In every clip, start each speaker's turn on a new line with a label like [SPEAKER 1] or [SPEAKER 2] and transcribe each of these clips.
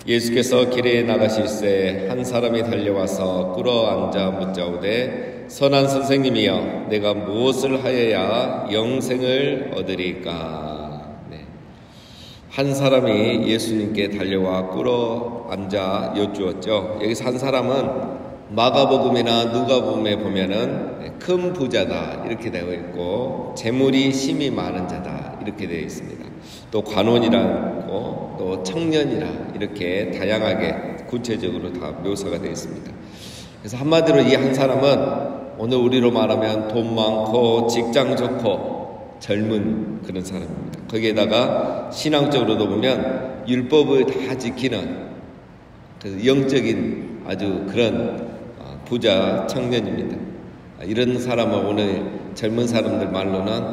[SPEAKER 1] 예수께서 길에 나가실새 한 사람이 달려와서 꿇어앉아 묻자오되 선한 선생님이여 내가 무엇을 하여야 영생을 얻으리까. 한 사람이 예수님께 달려와 꿇어앉아 여쭈었죠. 여기서 한 사람은 마가복음이나 누가복음에 보면은 큰 부자다 이렇게 되어 있고 재물이 심히 많은 자다 이렇게 되어 있습니다. 또 관원이라고 또 청년이라 이렇게 다양하게 구체적으로 다 묘사가 되어 있습니다. 그래서 한마디로 이 한 사람은 오늘 우리로 말하면 돈 많고 직장 좋고 젊은 그런 사람입니다. 거기에다가 신앙적으로도 보면 율법을 다 지키는 그 영적인 아주 그런 부자 청년입니다. 이런 사람을 오늘 젊은 사람들 말로는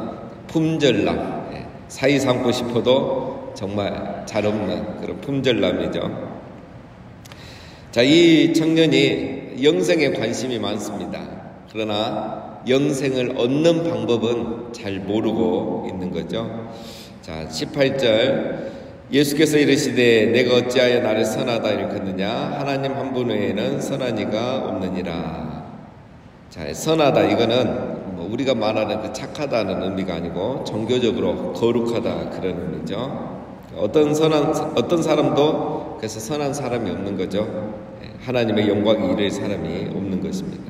[SPEAKER 1] 품절남, 사이 삼고 싶어도 정말 잘 없는 그런 품절남이죠. 자, 이 청년이 영생에 관심이 많습니다. 그러나 영생을 얻는 방법은 잘 모르고 있는 거죠. 자, 18절 예수께서 이르시되 내가 어찌하여 나를 선하다 일컫느냐 하나님 한 분 외에는 선한 이가 없느니라. 자, 선하다 이거는 뭐 우리가 말하는 그 착하다는 의미가 아니고 종교적으로 거룩하다 그런 의미죠. 어떤 사람도 그래서 선한 사람이 없는 거죠. 하나님의 영광이 이를 사람이 없는 것입니다.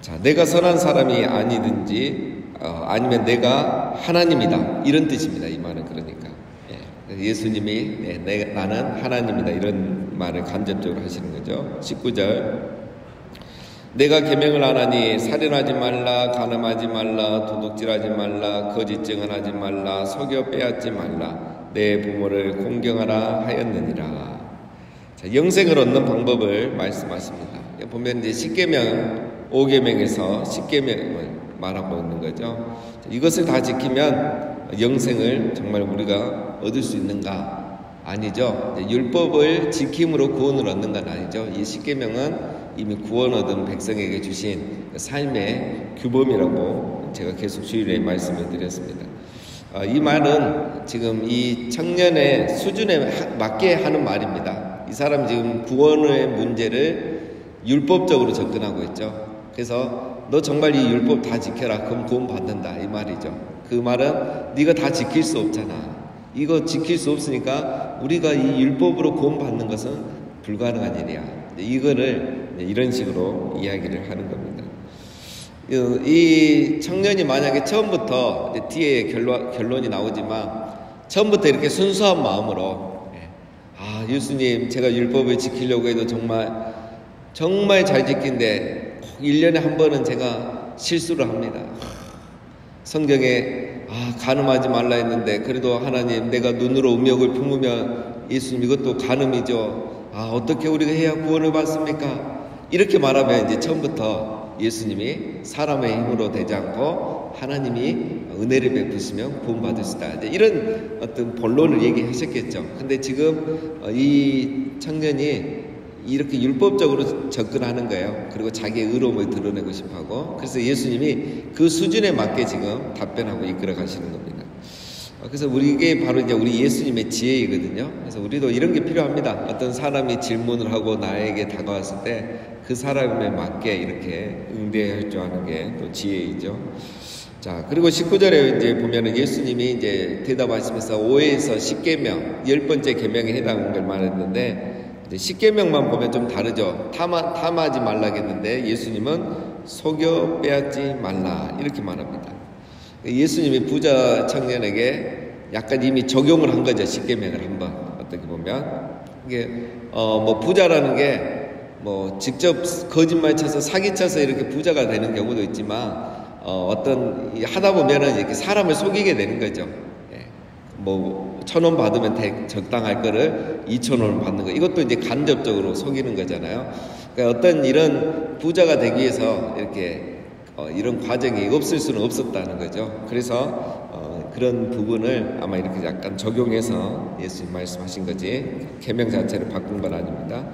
[SPEAKER 1] 자, 내가 선한 사람이 아니든지 아니면 내가 하나님이다 이런 뜻입니다. 이 말은 그러니까 예수님이 나는 하나님이다 이런 말을 간접적으로 하시는 거죠. 19절 내가 계명을 안 하니 살인하지 말라, 간음하지 말라, 도둑질하지 말라, 거짓 증언하지 말라, 속여 빼앗지 말라, 내 부모를 공경하라 하였느니라. 자, 영생을 얻는 방법을 말씀하십니다. 보면 이제 10계명, 5계명에서 10계명을 말하고 있는 거죠. 이것을 다 지키면 영생을 정말 우리가 얻을 수 있는가? 아니죠. 율법을 지킴으로 구원을 얻는 건 아니죠. 이 10계명은 이미 구원 얻은 백성에게 주신 삶의 규범이라고 제가 계속 주일에 말씀을 드렸습니다. 이 말은 지금 이 청년의 수준에 맞게 하는 말입니다. 이 사람이 지금 구원의 문제를 율법적으로 접근하고 있죠. 그래서 너 정말 이 율법 다 지켜라. 그럼 구원 받는다. 이 말이죠. 그 말은 네가 다 지킬 수 없잖아. 이거 지킬 수 없으니까 우리가 이 율법으로 구원 받는 것은 불가능한 일이야. 이거를 이런 식으로 이야기를 하는 겁니다. 이 청년이 만약에 처음부터 뒤에 결론이 나오지만 처음부터 이렇게 순수한 마음으로 예수님 제가 율법을 지키려고 해도 정말 잘 지킨데 꼭 1년에 한 번은 제가 실수를 합니다. 성경에 간음하지 말라 했는데 그래도 하나님 내가 눈으로 음욕을 품으면 예수님 이것도 간음이죠. 어떻게 우리가 해야 구원을 받습니까? 이렇게 말하면 이제 처음부터 예수님이 사람의 힘으로 되지 않고 하나님이 은혜를 베푸시면 구원받을 수 있다. 이런 어떤 본론을 얘기하셨겠죠. 근데 지금 이 청년이 이렇게 율법적으로 접근하는 거예요. 그리고 자기의 의로움을 드러내고 싶어하고 그래서 예수님이 그 수준에 맞게 지금 답변하고 이끌어 가시는 겁니다. 그래서 이게 바로 이제 우리 예수님의 지혜이거든요. 그래서 우리도 이런 게 필요합니다. 어떤 사람이 질문을 하고 나에게 다가왔을 때 그 사람에 맞게 이렇게 응대할 줄 아는 게 또 지혜이죠. 자, 그리고 19절에 이제 보면은 예수님이 이제 대답하시면서 5에서 10계명, 10번째 계명에 해당하는 걸 말했는데 이제 10계명만 보면 좀 다르죠. 탐하지 말라겠는데 예수님은 속여 빼앗지 말라 이렇게 말합니다. 예수님이 부자 청년에게 약간 이미 적용을 한 거죠. 10계명을 한번 어떻게 보면 이게 뭐 부자라는 게 뭐 직접 거짓말 쳐서 사기 쳐서 이렇게 부자가 되는 경우도 있지만 어떤 하다 보면은 이렇게 사람을 속이게 되는 거죠. 뭐 1,000원 받으면 적당할 거를 2,000원을 받는 거 이것도 이제 간접적으로 속이는 거잖아요. 그러니까 어떤 이런 부자가 되기 위해서 이렇게 이런 과정이 없을 수는 없었다는 거죠. 그래서 그런 부분을 아마 이렇게 약간 적용해서 예수님 말씀하신 거지 계명 자체를 바꾼 건 아닙니다.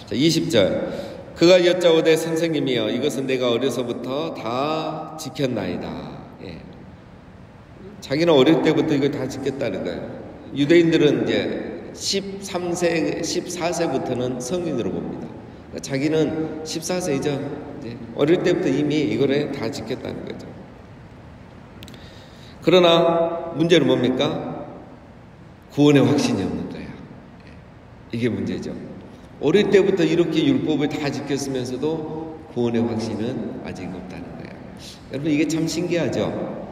[SPEAKER 1] 자, 20절 그가 여짜오되 선생님이여 이것은 내가 어려서부터 다 지켰나이다. 자기는 어릴 때부터 이걸 다 지켰다는 거예요. 유대인들은 이제 13세, 14세부터는 성인으로 봅니다. 그러니까 자기는 14세 이전 어릴 때부터 이미 이거를 다 지켰다는 거죠. 그러나 문제는 뭡니까? 구원의 확신이 없는 거예요. 이게 문제죠. 어릴 때부터 이렇게 율법을 다 지켰으면서도 구원의 확신은 아직 없다는 거예요. 여러분 이게 참 신기하죠.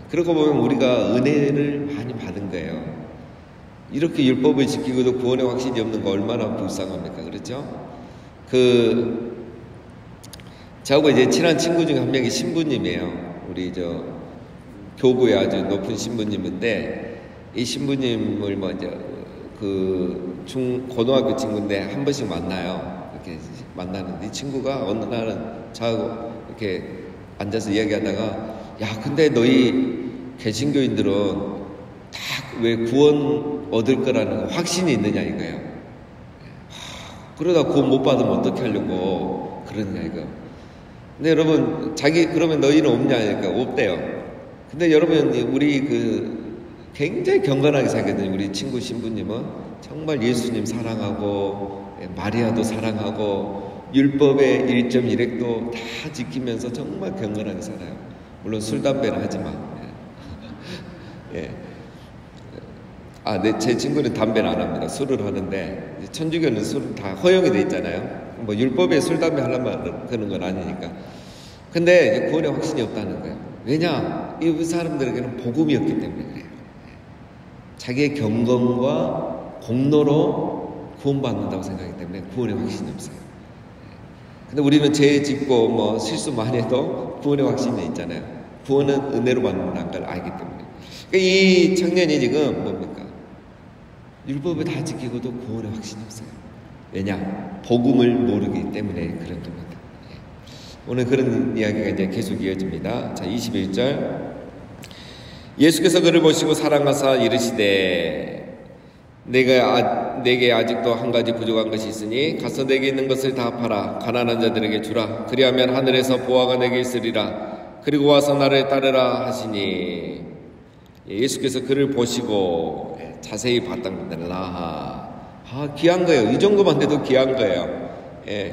[SPEAKER 1] 그러고 보면 우리가 은혜를 많이 받은 거예요. 이렇게 율법을 지키고도 구원의 확신이 없는 거 얼마나 불쌍합니까? 그렇죠? 저하고 이제 친한 친구 중에 한 명이 신부님이에요. 우리 교구의 아주 높은 신부님인데, 이 신부님을 고등학교 친구인데 한 번씩 만나요. 이렇게 만나는데 이 친구가 어느 날은 저하고 이렇게 앉아서 이야기하다가, 야, 근데 너희 개신교인들은 다 왜 구원 얻을 거라는 확신이 있느냐 이거예요. 그러다 구원 못 받으면 어떻게 하려고 그러느냐 이거. 근데 여러분, 그러면 너희는 없냐? 그러니까 없대요. 근데 여러분, 우리 굉장히 경건하게 살거든요. 우리 친구 신부님은 정말 예수님 사랑하고, 마리아도 사랑하고, 율법의 1.1획도 다 지키면서 정말 경건하게 살아요. 물론 술, 담배는 하지만. 예. 제 친구는 담배는 안 합니다. 술을 하는데, 천주교는 술은 다 허용이 돼 있잖아요. 뭐 율법에 술, 담배 하려면 그런 건 아니니까. 근데 구원의 확신이 없다는 거예요. 왜냐? 이 사람들에게는 복음이었기 때문에 그래요. 자기의 경건과 공로로 구원받는다고 생각하기 때문에 구원의 확신이 없어요. 근데 우리는 죄 짓고 실수 많이 해도 구원의 확신이 있잖아요. 구원은 은혜로 받는다는 걸 알기 때문에. 그러니까 이 청년이 지금 뭡니까? 율법을 다 지키고도 구원의 확신이 없어요. 왜냐? 복음을 모르기 때문에 그런 겁니다. 오늘 그런 이야기가 이제 계속 이어집니다. 자, 21절. 예수께서 그를 보시고 사랑하사 이르시되, 내게 아직도 한 가지 부족한 것이 있으니 가서 내게 있는 것을 다 팔아 가난한 자들에게 주라. 그리하면 하늘에서 보화가 내게 있으리라. 그리고 와서 나를 따르라 하시니, 예수께서 그를 보시고 자세히 봤다는 겁니다. 귀한 거예요. 이 정도만 돼도 귀한 거예요.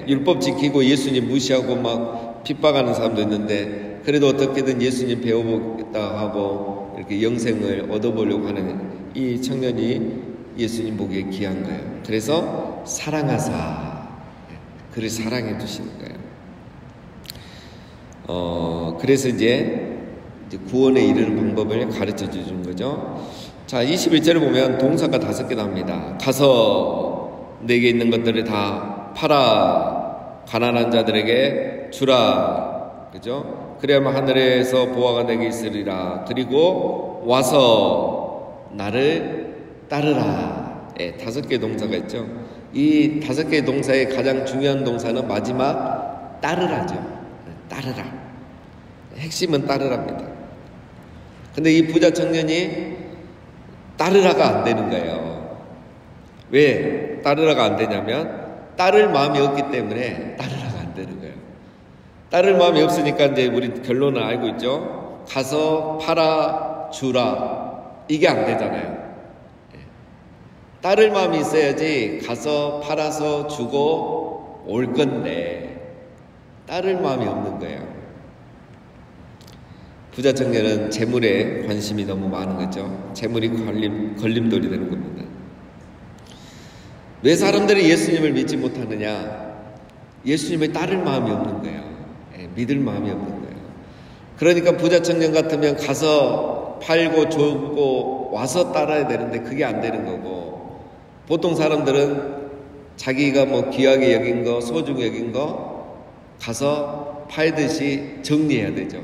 [SPEAKER 1] 율법 지키고 예수님 무시하고 막 핍박하는 사람도 있는데, 그래도 어떻게든 예수님 배워보겠다 하고 이렇게 영생을 얻어보려고 하는 이 청년이 예수님 보기에 귀한 거예요. 그래서 사랑하사 그를 사랑해 주시는 거예요. 그래서 이제 구원에 이르는 방법을 가르쳐 주는 거죠. 자, 21절을 보면 동사가 5개 나옵니다. 가서 내게 있는 것들을 다 팔아 가난한 자들에게 주라. 그죠? 그래야만 하늘에서 보화가 내게 있으리라. 그리고 와서 나를 따르라. 5개 동사가 있죠. 이 5개의 동사의 가장 중요한 동사는 마지막 따르라죠. 따르라. 핵심은 따르랍니다. 근데 이 부자 청년이 따르라가 안 되는 거예요. 왜 따르라가 안 되냐면, 따를 마음이 없기 때문에 따르라가 안 되는 거예요. 따를 마음이 없으니까 이제 우리 결론을 알고 있죠. 가서 팔아 주라. 이게 안 되잖아요. 따를 마음이 있어야지 가서 팔아서 주고 올 건데, 따를 마음이 없는 거예요. 부자 청년은 재물에 관심이 너무 많은 거죠. 재물이 걸림돌이 되는 겁니다. 왜 사람들이 예수님을 믿지 못하느냐? 예수님을 따를 마음이 없는 거예요. 믿을 마음이 없는 거예요. 그러니까 부자 청년 같으면 가서 팔고 주고 와서 따라야 되는데 그게 안 되는 거고, 보통 사람들은 자기가 귀하게 여긴 거, 소중히 여긴 거 가서 팔듯이 정리해야 되죠.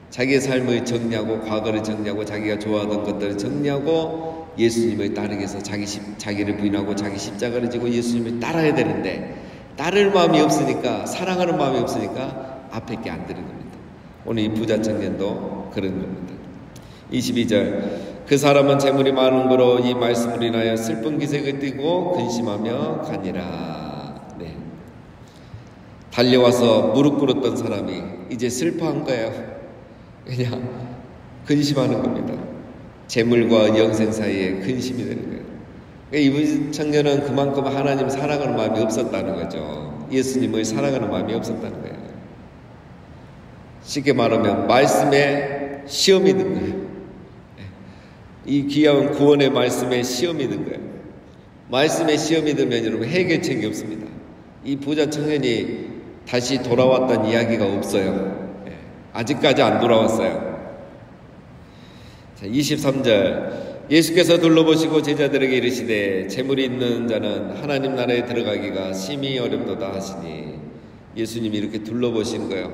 [SPEAKER 1] 자기의 삶을 정리하고, 과거를 정리하고, 자기가 좋아하던 것들을 정리하고 예수님을 따르기 위해서 자기를 부인하고 자기 십자가를 지고 예수님을 따라야 되는데, 따를 마음이 없으니까, 사랑하는 마음이 없으니까 앞에 게 안 되는 겁니다. 오늘 이 부자 청년도 그런 겁니다. 22절. 그 사람은 재물이 많은 거로 이 말씀을 인하여 슬픈 기색을 띠고 근심하며 가니라. 달려와서 무릎 꿇었던 사람이 이제 슬퍼한 거예요. 그냥 근심하는 겁니다. 재물과 영생 사이에 근심이 되는 거예요. 이 청년은 그만큼 하나님 사랑하는 마음이 없었다는 거죠. 예수님을 사랑하는 마음이 없었다는 거예요. 쉽게 말하면 말씀에 시험이 든 거예요. 이 귀한 구원의 말씀에 시험이 든 거예요. 말씀에 시험이 들면 여러분 해결책이 없습니다. 이 부자 청년이 다시 돌아왔다는 이야기가 없어요. 아직까지 안 돌아왔어요. 자, 23절 예수께서 둘러보시고 제자들에게 이르시되 재물이 있는 자는 하나님 나라에 들어가기가 심히 어렵도다 하시니, 예수님이 이렇게 둘러보신 거예요.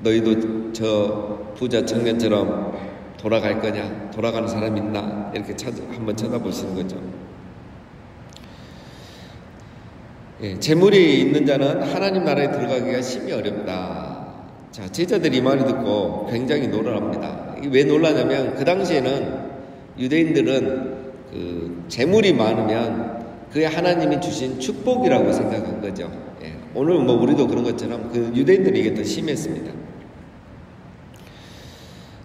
[SPEAKER 1] 너희도 저 부자 청년처럼 돌아갈 거냐? 돌아가는 사람 있나? 이렇게 한번 쳐다보시는 거죠. 재물이 있는 자는 하나님 나라에 들어가기가 심히 어렵다. 자, 제자들이 이 말을 듣고 굉장히 놀랍니다. 왜 놀라냐면 그 당시에는 유대인들은 재물이 많으면 그게 하나님이 주신 축복이라고 생각한 거죠. 오늘 우리도 그런 것처럼 그 유대인들이 이게 더 심했습니다.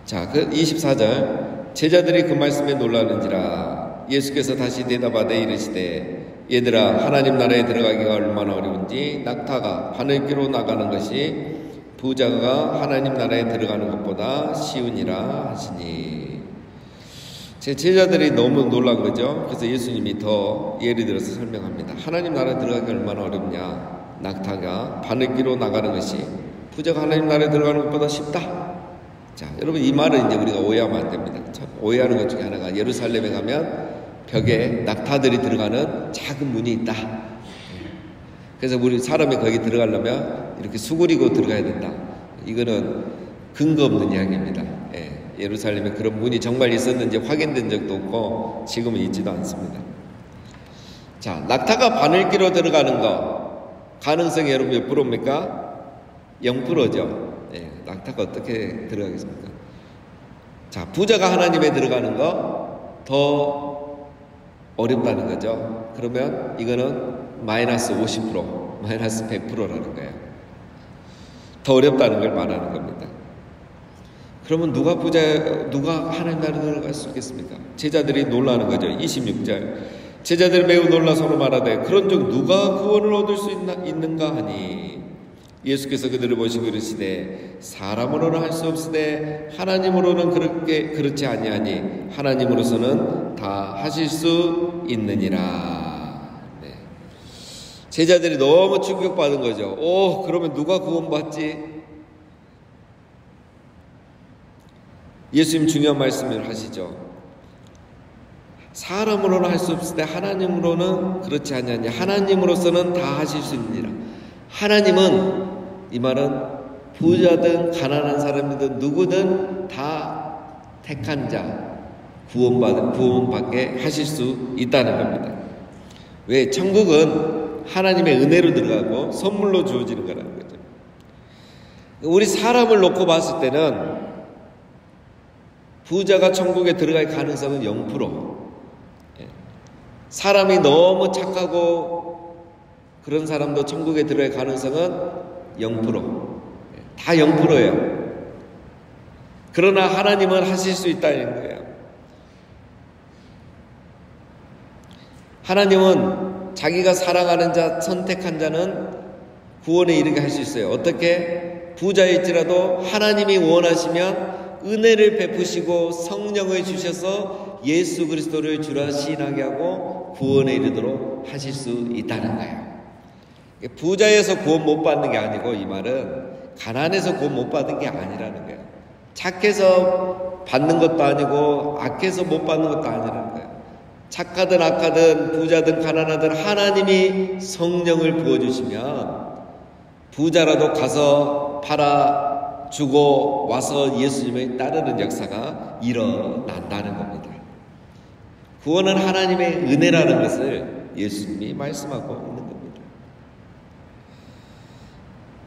[SPEAKER 1] 자, 24절 제자들이 그 말씀에 놀라는지라 예수께서 다시 대답하되 이르시되 얘들아, 하나님 나라에 들어가기가 얼마나 어려운지 낙타가 바늘귀로 나가는 것이 부자가 하나님 나라에 들어가는 것보다 쉬우니라 하시니. 제 제자들이 너무 놀란 거죠. 그래서 예수님이 더 예를 들어서 설명합니다. 하나님 나라에 들어가기 얼마나 어렵냐? 낙타가 바늘귀로 나가는 것이 부자가 하나님 나라에 들어가는 것보다 쉽다. 자, 여러분 이 말은 이제 우리가 오해하면 안 됩니다. 참, 오해하는 것 중에 하나가 예루살렘에 가면 벽에 낙타들이 들어가는 작은 문이 있다. 그래서 우리 사람이 거기 들어가려면 이렇게 수그리고 들어가야 된다. 이거는 근거 없는 이야기입니다. 예루살렘에 그런 문이 정말 있었는지 확인된 적도 없고 지금은 있지도 않습니다. 자, 낙타가 바늘귀로 들어가는 거 가능성이 여러분 몇 프로입니까? 0%죠. 낙타가 어떻게 들어가겠습니까? 자, 부자가 하나님에 들어가는 거 더 어렵다는 거죠. 그러면 이거는 마이너스 50%, 마이너스 100%라는 거예요. 더 어렵다는 걸 말하는 겁니다. 그러면 누가 하나님 나라에 들어갈 수 있겠습니까? 제자들이 놀라는 거죠. 26절 제자들이 매우 놀라 서로 말하되 그런즉 누가 구원을 얻을 수 있는가 하니, 예수께서 그들을 보시고 이르시되 사람으로는 할 수 없으되 하나님으로는 그렇지 아니하니 하나님으로서는 다 하실 수 있느니라. 제자들이 너무 충격받은 거죠. 그러면 누가 구원받지? 예수님 중요한 말씀을 하시죠. 사람으로는 할 수 없으되 하나님으로는 그렇지 아니하니 하나님으로서는 다 하실 수 있느니라. 하나님은, 이 말은 부자든 가난한 사람이든 누구든 다 택한 자 구원받게 하실 수 있다는 겁니다. 왜? 천국은 하나님의 은혜로 들어가고 선물로 주어지는 거라는 거죠. 우리 사람을 놓고 봤을 때는 부자가 천국에 들어갈 가능성은 0%. 사람이 너무 착하고 그런 사람도 천국에 들어갈 가능성은 0%. 다 0%예요. 그러나 하나님은 하실 수 있다는 거예요. 하나님은 자기가 사랑하는 자, 선택한 자는 구원에 이르게 할 수 있어요. 어떻게? 부자일지라도 하나님이 원하시면 은혜를 베푸시고 성령을 주셔서 예수 그리스도를 주라 시인하게 하고 구원에 이르도록 하실 수 있다는 거예요. 부자에서 구원 못 받는 게 아니고, 이 말은 가난해서 구원 못 받는 게 아니라는 거예요. 착해서 받는 것도 아니고 악해서 못 받는 것도 아니라는 거예요. 착하든 악하든 부자든 가난하든 하나님이 성령을 부어주시면 부자라도 가서 팔아 주고 와서 예수님을 따르는 역사가 일어난다는 겁니다. 구원은 하나님의 은혜라는 것을 예수님이 말씀하고 있는 겁니다.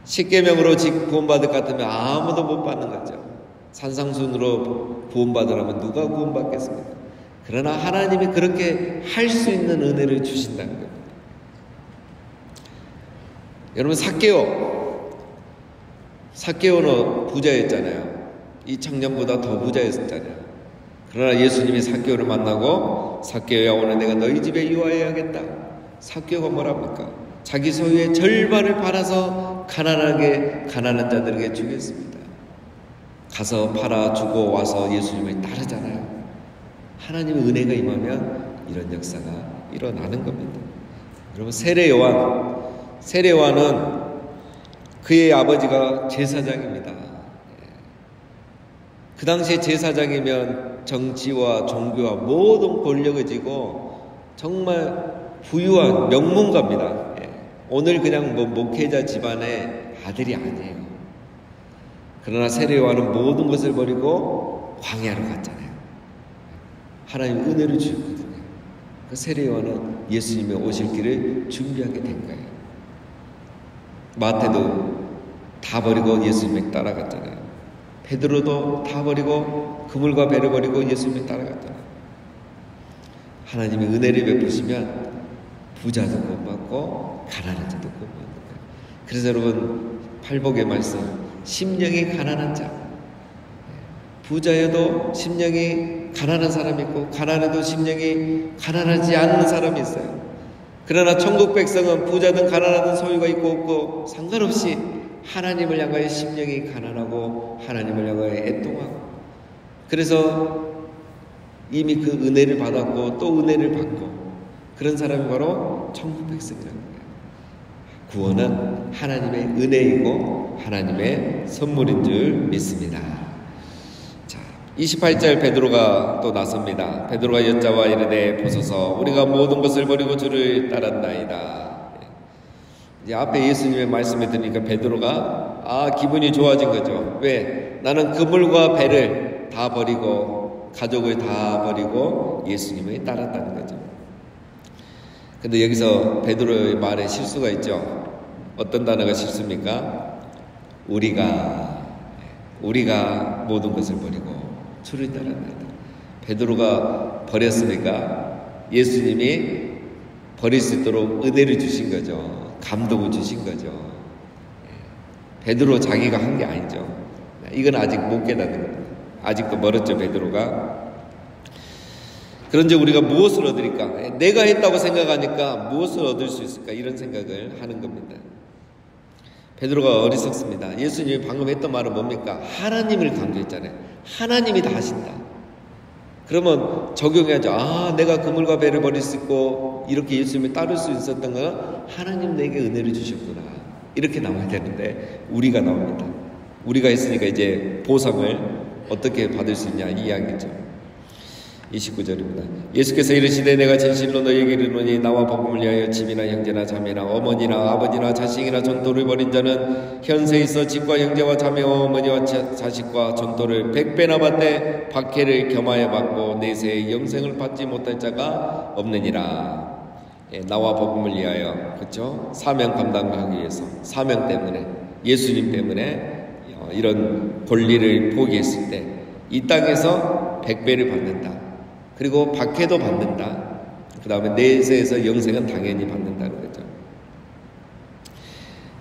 [SPEAKER 1] 십계명으로 구원받을 것 같으면 아무도 못 받는 거죠. 산상순으로 구원받으라면 누가 구원받겠습니까? 그러나 하나님이 그렇게 할 수 있는 은혜를 주신다는 겁니다. 여러분, 삭개오는 부자였잖아요. 이 청년보다 더 부자였잖아요. 그러나 예수님이 삭개오를 만나고 삭개오야 오늘 내가 너희 집에 유하여야겠다. 삭개오가 뭐랍니까? 자기 소유의 절반을 팔아서 가난한 자들에게 주겠습니다. 가서 팔아주고 와서 예수님을 따르잖아요. 하나님의 은혜가 임하면 이런 역사가 일어나는 겁니다. 여러분, 세례요한은 그의 아버지가 제사장입니다. 그 당시에 제사장이면 정치와 종교와 모든 권력을 쥐고 정말 부유한 명문가입니다. 오늘 그냥 목회자 집안의 아들이 아니에요. 그러나 세례요한은 모든 것을 버리고 광야로 갔잖아요. 하나님 은혜를 주셨거든요. 그 세례요한은 예수님의 오실 길을 준비하게 된 거예요. 마태도 다 버리고 예수님을 따라갔잖아요. 베드로도 다 버리고 그물과 배를 버리고 예수님을 따라갔잖아요. 하나님의 은혜를 베푸시면 부자도 구원받고 가난한 자도 구원받는 거예요. 그래서 여러분, 팔복의 말씀, 심령이 가난한 자, 부자여도 심령이 가난한 사람이 있고 가난해도 심령이 가난하지 않는 사람이 있어요. 그러나 천국 백성은 부자든 가난하든 소유가 있고 없고 상관없이 하나님을 향하여 심령이 가난하고 하나님을 향하여 애통하고, 그래서 이미 그 은혜를 받았고 또 은혜를 받고 그런 사람이 바로 천국 백성이라는 거예요. 구원은 하나님의 은혜이고 하나님의 선물인 줄 믿습니다. 자, 28절 베드로가 또 나섭니다. 베드로가 여자와 이르되 보소서 우리가 모든 것을 버리고 주를 따랐나이다. 이제 앞에 예수님의 말씀을 들으니까 베드로가 기분이 좋아진 거죠. 왜? 나는 그물과 배를 다 버리고 가족을 다 버리고 예수님을 따랐다는 거죠. 근데 여기서 베드로의 말에 실수가 있죠. 어떤 단어가 실수입니까? 우리가 모든 것을 버리고 주를 따랐나이다. 베드로가 버렸으니까 예수님이 버릴 수 있도록 은혜를 주신 거죠. 감동을 주신 거죠. 베드로 자기가 한 게 아니죠. 이건 아직 못 깨닫는 겁니다. 아직도 멀었죠, 베드로가. 그런데 우리가 무엇을 얻으리까? 내가 했다고 생각하니까 무엇을 얻을 수 있을까? 이런 생각을 하는 겁니다. 베드로가 어리석습니다. 예수님이 방금 했던 말은 뭡니까? 하나님을 강조했잖아요. 하나님이 다 하신다. 그러면 적용해야죠. 내가 그물과 배를 버릴 수 있고 이렇게 예수님을 따를 수 있었던 건 하나님 내게 은혜를 주셨구나. 이렇게 나와야 되는데 우리가 나옵니다. 우리가 했으니까 이제 보상을 어떻게 받을 수 있냐 이 이야기죠. 29절입니다. 예수께서 이르시되 내가 진실로 너희에게 이르노니 나와 복음을 위하여 집이나 형제나 자매나 어머니나 아버지나 자식이나 전토를 벌인 자는 현세에 있어 집과 형제와 자매와 어머니와 자식과 전토를 100배나 받되 박해를 겸하여 받고 내세의 영생을 받지 못할 자가 없느니라. 나와 복음을 위하여, 그렇죠? 사명 감당하기 위해서, 사명 때문에, 예수님 때문에 이런 권리를 포기했을 때 이 땅에서 100배를 받는다. 그리고 박해도 받는다. 그 다음에 내세에서 영생은 당연히 받는다는 거죠.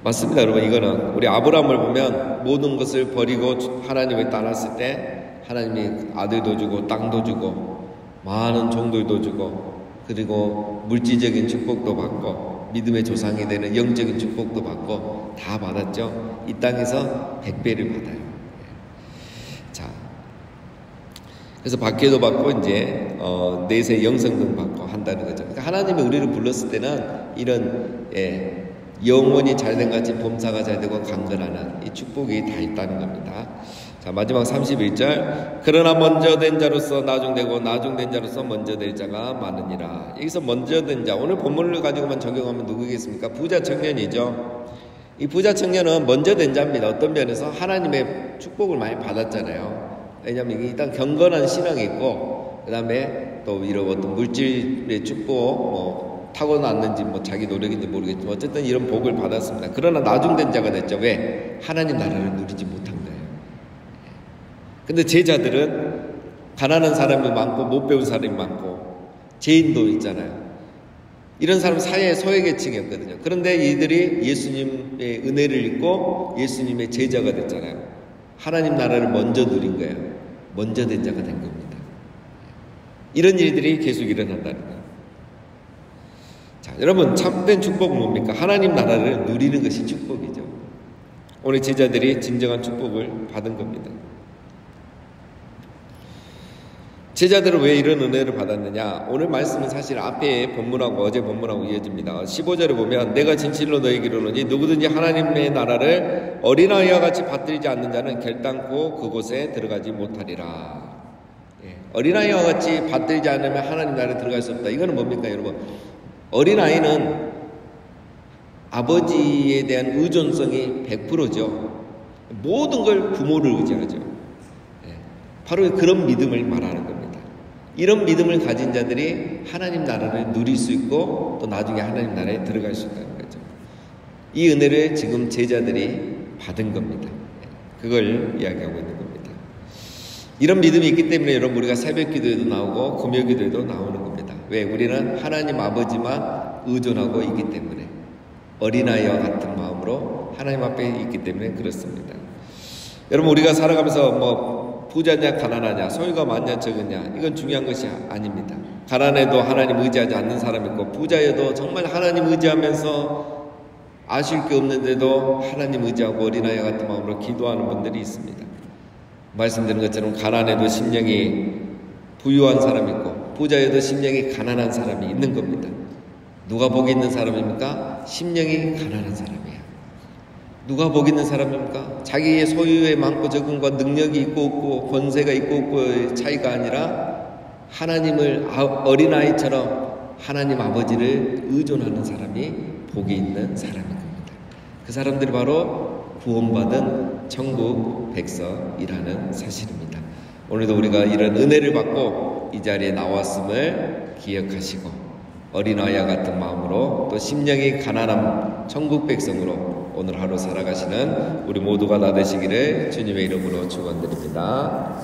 [SPEAKER 1] 맞습니다, 여러분. 이거는 우리 아브라함을 보면 모든 것을 버리고 하나님을 따랐을 때 하나님이 아들도 주고 땅도 주고 많은 종들도 주고 그리고 물질적인 축복도 받고 믿음의 조상이 되는 영적인 축복도 받고 다 받았죠. 이 땅에서 100배를 받아요. 자, 그래서 박해도 받고 이제 내세 영생도 받고 한다는 거죠. 그러니까 하나님이 우리를 불렀을 때는 이런 영혼이 잘된 같이 범사가 잘되고 강건하는 이 축복이 다 있다는 겁니다. 자, 마지막 31절. 그러나 먼저 된 자로서 나중되고 나중된 자로서 먼저 될 자가 많으니라. 여기서 먼저 된 자, 오늘 본문을 가지고만 적용하면 누구겠습니까? 부자 청년이죠. 이 부자 청년은 먼저 된 자입니다. 어떤 면에서 하나님의 축복을 많이 받았잖아요. 왜냐하면 일단 경건한 신앙이 있고 그 다음에 또 이런 어떤 물질의 축복 타고났는지 자기 노력인지 모르겠지만 어쨌든 이런 복을 받았습니다. 그러나 나중된 자가 됐죠. 왜? 하나님 나라를 누리지 못한 거예요. 근데 제자들은 가난한 사람이 많고 못 배운 사람이 많고 죄인도 있잖아요. 이런 사람 사회의 소외계층이었거든요. 그런데 이들이 예수님의 은혜를 입고 예수님의 제자가 됐잖아요. 하나님 나라를 먼저 누린 거예요. 먼저 된 자가 된 겁니다. 이런 일들이 계속 일어난다는 거예요. 자, 여러분, 참된 축복은 뭡니까? 하나님 나라를 누리는 것이 축복이죠. 오늘 제자들이 진정한 축복을 받은 겁니다. 제자들은 왜 이런 은혜를 받았느냐? 오늘 말씀은 사실 앞에 본문하고 어제 본문하고 이어집니다. 15절에 보면 내가 진실로 너희에게 이르노니 누구든지 하나님의 나라를 어린아이와 같이 받들지 않는 자는 결단코 그곳에 들어가지 못하리라. 어린아이와 같이 받들지 않으면 하나님 나라에 들어갈 수 없다. 이거는 뭡니까, 여러분? 어린아이는 아버지에 대한 의존성이 100%죠. 모든 걸 부모를 의지하죠. 바로 그런 믿음을 말하는 겁니다. 이런 믿음을 가진 자들이 하나님 나라를 누릴 수 있고 또 나중에 하나님 나라에 들어갈 수 있다는 거죠. 이 은혜를 지금 제자들이 받은 겁니다. 그걸 이야기하고 있는 겁니다. 이런 믿음이 있기 때문에 여러분 우리가 새벽 기도에도 나오고 금요 기도에도 나오는 겁니다. 왜? 우리는 하나님 아버지만 의존하고 있기 때문에 어린아이와 같은 마음으로 하나님 앞에 있기 때문에 그렇습니다. 여러분 우리가 살아가면서 부자냐 가난하냐 소유가 많냐 적으냐 이건 중요한 것이 아닙니다. 가난해도 하나님 의지하지 않는 사람이 있고 부자여도 정말 하나님 의지하면서 아실 게 없는데도 하나님 의지하고 어린아이 같은 마음으로 기도하는 분들이 있습니다. 말씀드린 것처럼 가난해도 심령이 부유한 사람이 있고 부자여도 심령이 가난한 사람이 있는 겁니다. 누가 복이 있는 사람입니까? 심령이 가난한 사람이에요. 누가 복 있는 사람입니까? 자기의 소유의 많고 적음과 능력이 있고 없고 권세가 있고 없고의 차이가 아니라 하나님을 어린아이처럼 하나님 아버지를 의존하는 사람이 복이 있는 사람인 겁니다. 그 사람들이 바로 구원받은 천국 백성이라는 사실입니다. 오늘도 우리가 이런 은혜를 받고 이 자리에 나왔음을 기억하시고 어린아이와 같은 마음으로 또 심령이 가난한 천국 백성으로 오늘 하루 살아가시는 우리 모두가 다 되시기를 주님의 이름으로 축원드립니다.